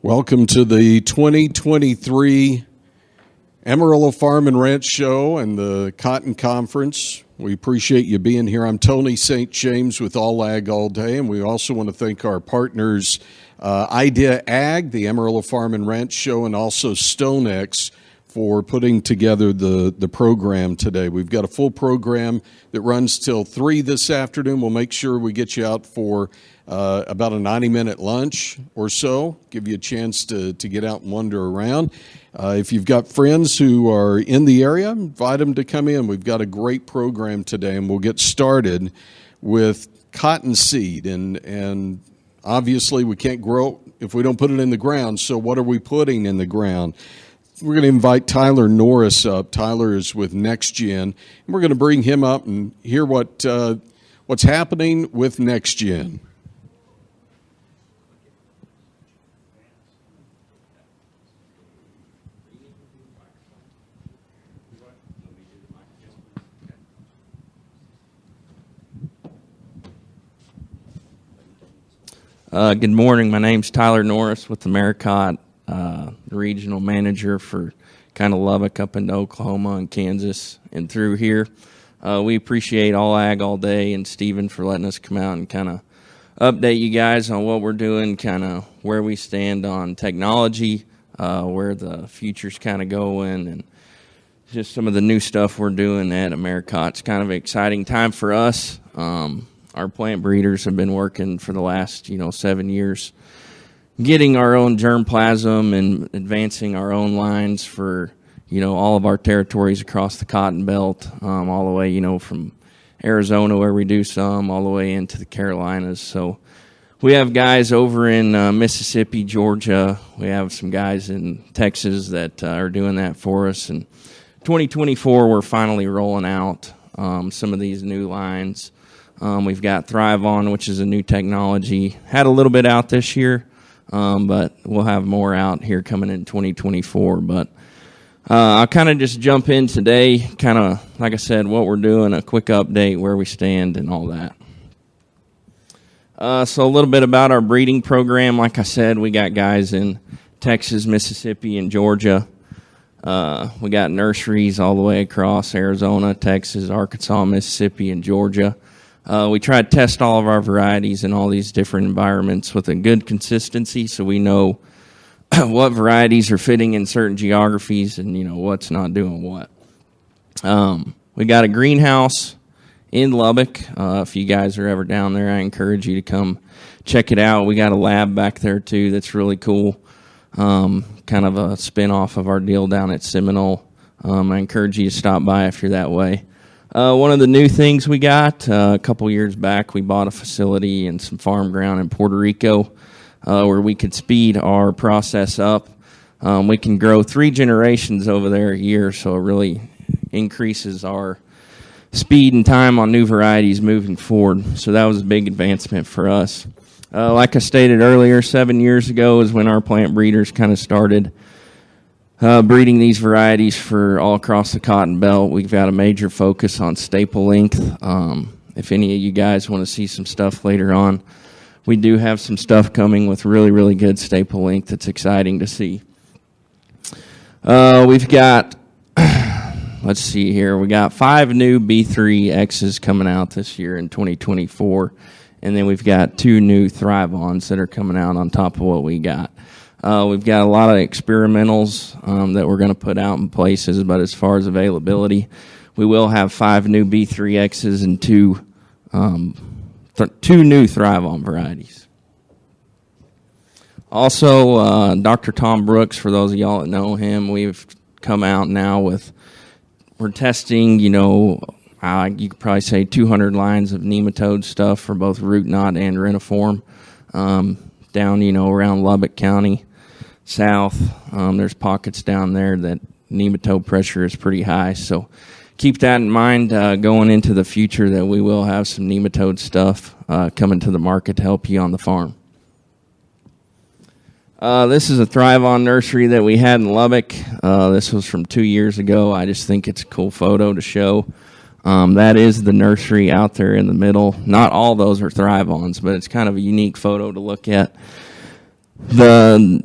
Welcome to the 2023 Amarillo Farm and Ranch Show and the Cotton Conference. We appreciate you being here. I'm Tony St. James with All Ag All Day, and we also want to thank our partners, Idea Ag, the Amarillo Farm and Ranch Show, and also StoneX for putting together the program today. We've got a full program that runs till 3 this afternoon. We'll make sure we get you out for about a 90-minute lunch or so, give you a chance to get out and wander around. If you've got friends who are in the area, invite them to come in. We've got a great program today, and we'll get started with cottonseed. And obviously we can't grow if we don't put it in the ground, so what are we putting in the ground? We're going to invite Tyler Norris up. Tyler is with NextGen, and we're going to bring him up and hear what's happening with NextGen. Good morning. My name's Tyler Norris with Americot, the regional manager for kind of Lubbock up into Oklahoma and Kansas and through here. We appreciate All Ag All Day and Stephen for letting us come out and kind of update you guys on what we're doing, kind of where we stand on technology, where the future's kind of going, and just some of the new stuff we're doing at Americot. It's kind of an exciting time for us. Our plant breeders have been working for the last, 7 years, getting our own germplasm and advancing our own lines for, all of our territories across the Cotton Belt, all the way, from Arizona where we do some, all the way into the Carolinas. So we have guys over in Mississippi, Georgia. We have some guys in Texas that are doing that for us. And 2024, we're finally rolling out some of these new lines. We've got Thrive On, which is a new technology. Had a little bit out this year, but we'll have more out here coming in 2024. But I'll kind of just jump in today, kind of, like I said, what we're doing, a quick update, where we stand, and all that. So a little bit about our breeding program. Like I said, we got guys in Texas, Mississippi, and Georgia. We got nurseries all the way across Arizona, Texas, Arkansas, Mississippi, and Georgia. We try to test all of our varieties in all these different environments with a good consistency, so we know what varieties are fitting in certain geographies and, what's not doing what. We got a greenhouse in Lubbock. If you guys are ever down there, I encourage you to come check it out. We got a lab back there, too, that's really cool. Kind of a spin-off of our deal down at Seminole. I encourage you to stop by if you're that way. One of the new things we got, a couple years back, we bought a facility and some farm ground in Puerto Rico where we could speed our process up. We can grow 3 generations over there a year, so it really increases our speed and time on new varieties moving forward. So that was a big advancement for us. Like I stated earlier, 7 years ago is when our plant breeders kind of started breeding these varieties for all across the Cotton Belt. We've got a major focus on staple length. If any of you guys want to see some stuff later on, we do have some stuff coming with really, really good staple length that's exciting to see. We've got, let's see here, we got 5 new B3 X's coming out this year in 2024, and then we've got 2 new Thrive Ons that are coming out on top of what we got. We've got a lot of experimentals that we're going to put out in places, but as far as availability, we will have 5 new B3Xs and 2 new Thrive On varieties. Also, Dr. Tom Brooks, for those of y'all that know him, we've come out now with, we're testing, you could probably say 200 lines of nematode stuff for both root knot and reniform down, around Lubbock County. South, there's pockets down there that nematode pressure is pretty high, so keep that in mind going into the future, that we will have some nematode stuff coming to the market to help you on the farm. This is a Thrive On nursery that we had in Lubbock. This was from 2 years ago. I just think it's a cool photo to show. That is the nursery out there in the middle. Not all those are Thrive Ons, but it's kind of a unique photo to look at. The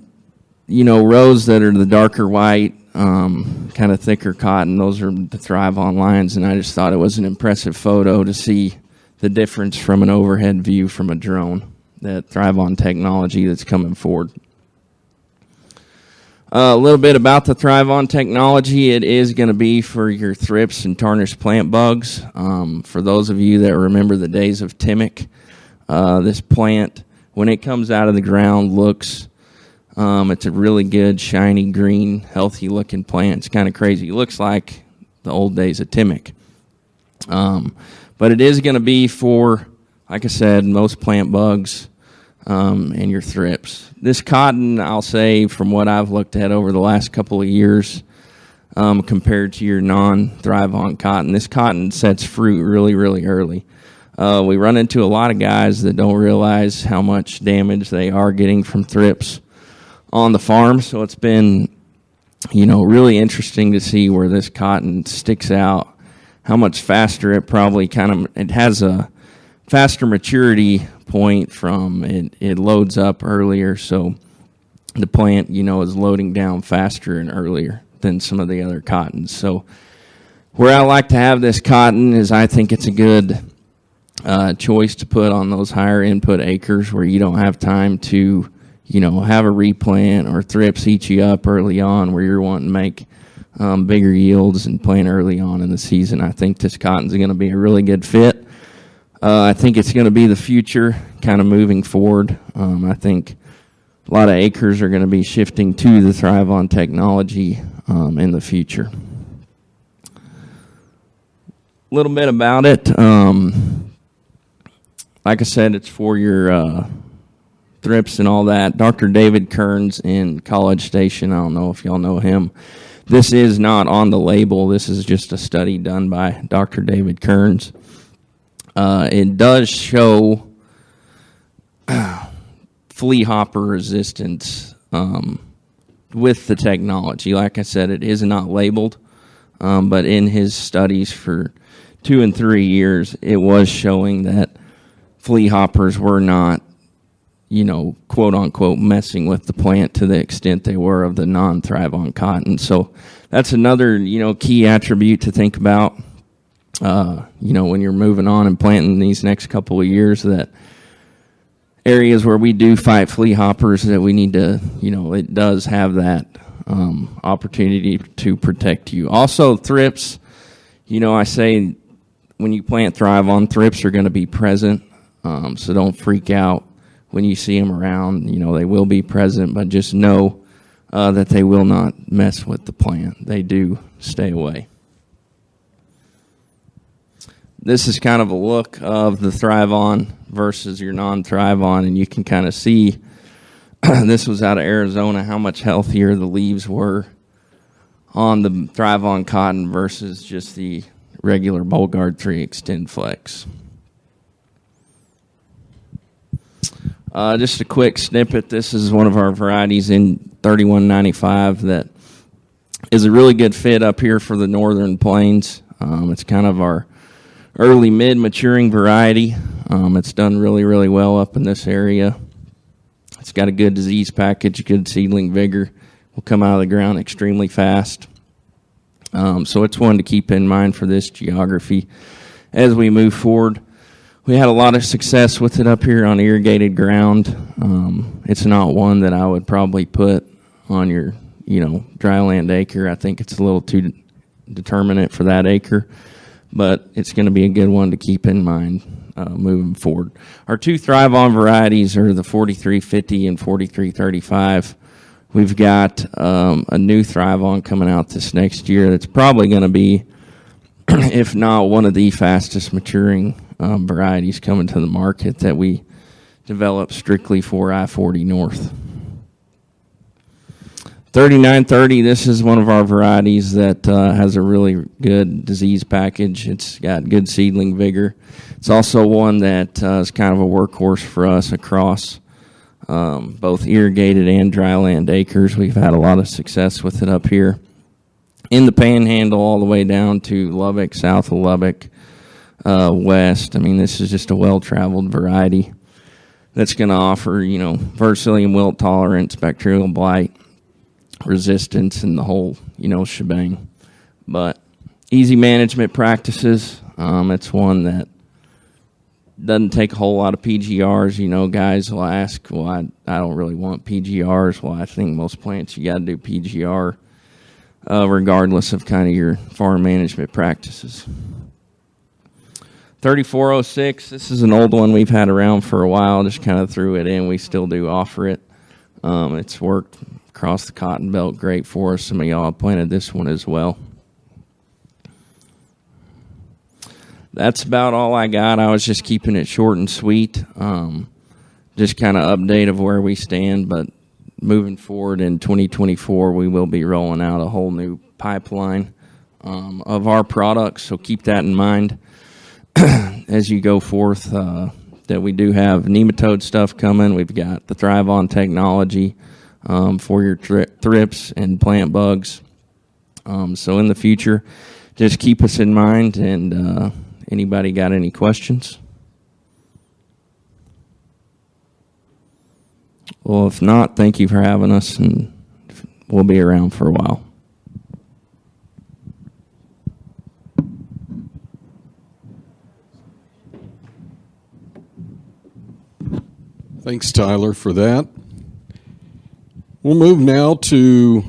rows that are the darker white, kind of thicker cotton, those are the Thrive On lines, and I just thought it was an impressive photo to see the difference from an overhead view from a drone, that Thrive On technology that's coming forward. A little bit about the Thrive On technology. It is going to be for your thrips and tarnished plant bugs. For those of you that remember the days of Timic, this plant, when it comes out of the ground, looks, it's a really good, shiny, green, healthy-looking plant. It's kind of crazy. It looks like the old days of Timic. But it is going to be for, like I said, most plant bugs and your thrips. This cotton, I'll say, from what I've looked at over the last couple of years, compared to your non-Thrive On cotton, this cotton sets fruit really, really early. We run into a lot of guys that don't realize how much damage they are getting from thrips on the farm, so it's been, really interesting to see where this cotton sticks out, how much faster it probably it has a faster maturity point from it loads up earlier, so the plant, is loading down faster and earlier than some of the other cottons. So where I like to have this cotton is I think it's a good choice to put on those higher input acres where you don't have time to, have a replant or thrips eat you up early on, where you're wanting to make bigger yields and plant early on in the season. I think this cotton's going to be a really good fit. I think it's going to be the future kind of moving forward. I think a lot of acres are going to be shifting to the Thrive On technology in the future. A little bit about it. Like I said, it's for your thrips and all that. Dr. David Kearns in College Station, I don't know if y'all know him. This is not on the label. This is just a study done by Dr. David Kearns. It does show flea hopper resistance with the technology. Like I said, it is not labeled, but in his studies for 2 and 3 years, it was showing that flea hoppers were not, quote unquote, messing with the plant to the extent they were of the non-Thrive On cotton. So that's another, key attribute to think about. When you're moving on and planting these next couple of years, that areas where we do fight flea hoppers, that we need to, it does have that opportunity to protect you. Also, thrips, I say when you plant Thrive On, thrips are going to be present, so don't freak out when you see them around. They will be present, but just know that they will not mess with the plant. They do stay away. This is kind of a look of the Thrive On versus your non-Thrive On, and you can kind of see, this was out of Arizona, how much healthier the leaves were on the Thrive On cotton versus just the regular Bollgard 3 Extend Flex. Just a quick snippet. This is one of our varieties in 3195 that is a really good fit up here for the northern plains. It's kind of our early mid-maturing variety. It's done really, really well up in this area. It's got a good disease package, good seedling vigor. Will come out of the ground extremely fast. So it's one to keep in mind for this geography as we move forward. We had a lot of success with it up here on irrigated ground. It's not one that I would probably put on your, dryland acre. I think it's a little too determinate for that acre, but it's going to be a good one to keep in mind moving forward. Our 2 Thrive On varieties are the 4350 and 4335. We've got a new Thrive On coming out this next year that's probably going to be, if not one of the fastest maturing varieties coming to the market that we developed strictly for I-40 North. 3930, this is one of our varieties that has a really good disease package. It's got good seedling vigor. It's also one that is kind of a workhorse for us across both irrigated and dryland acres. We've had a lot of success with it up here in the Panhandle all the way down to Lubbock, south of Lubbock, west. I mean, this is just a well-traveled variety that's going to offer, versatility and wilt tolerance, bacterial blight, resistance and the whole, shebang. But easy management practices, it's one that doesn't take a whole lot of PGRs. Guys will ask, well, I don't really want PGRs. Well, I think most plants you got to do PGR regardless of kind of your farm management practices. 3406, this is an old one we've had around for a while, just kind of threw it in. We still do offer it. It's worked across the cotton belt great for us. Some of y'all have planted this one as well. That's about all I got. I was just keeping it short and sweet. Just kind of update of where we stand, but moving forward in 2024, we will be rolling out a whole new pipeline of our products, so keep that in mind as you go forth, that we do have nematode stuff coming. We've got the Thrive On technology for your thrips and plant bugs. So in the future, just keep us in mind. And anybody got any questions? Well, if not, thank you for having us, and we'll be around for a while. Thanks, Tyler, for that. We'll move now to